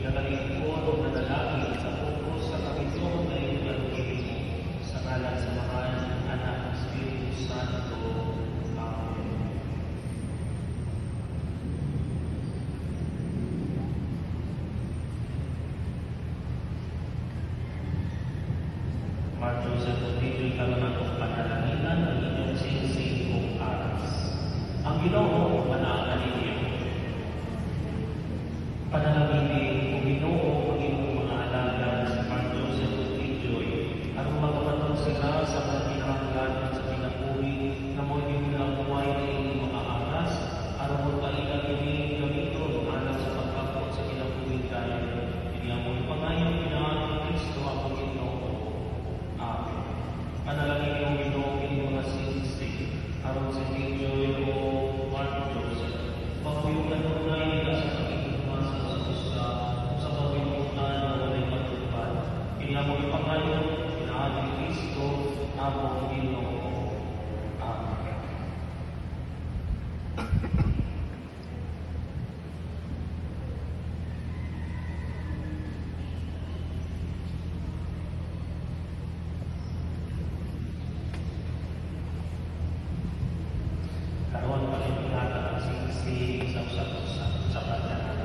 nakalingkod o nanalangin sa pupos sa Panginoon na iyong alugin mo, sa ngalan sa Mahal, Anak, Espiritu Santo. Amen. Marco sa Tubig, kalaman kong panalaginan ng inyong sinisig kong aras. Ang Ginoo, manaanin niyo. Panalangin kung Ginoo, ang iyong mga alaga sa Marco sa Tubig, arong magamatong sila sa mga pinakagalan sa pinapuwi na mo inyong nilang buhay na inyong mga aras, arong magpailang inyong gamiton alang sa pagkapot sa pinapuwi tayo. Hindi ang mga pangayong pinaan ng Kristo ang Ginoo. Amen. Panalangin yung Ginoo inyong mga sinisig, arong sa Joy o Marco Joseph, pagpuyukan mo na nila sa pagkikuma sa kasusta sa pagpuyukan na walay matupad. Pinamong ipangayon, pinaan ni Kristo, among Ginoo. Amen. Karoon pa rin pinata ang sinisig sa usap-usap sa pagdaan.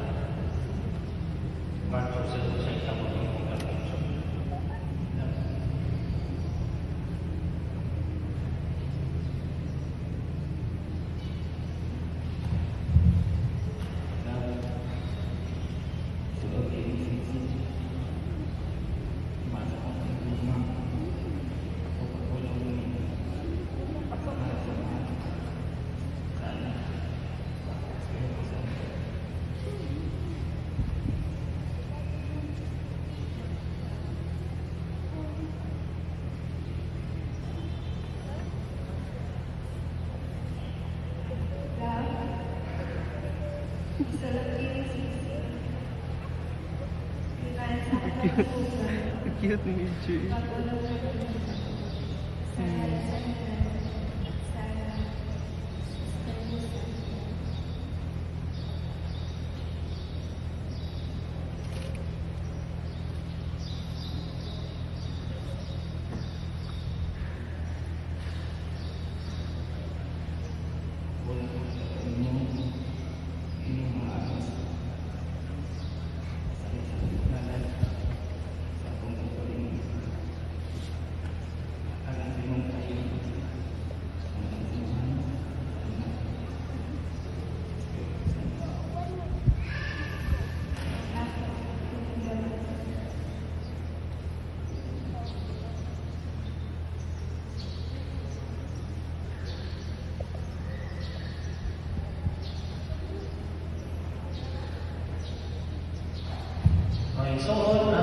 Marco sa itawag yung kapityo. Cute ni Jay. Soon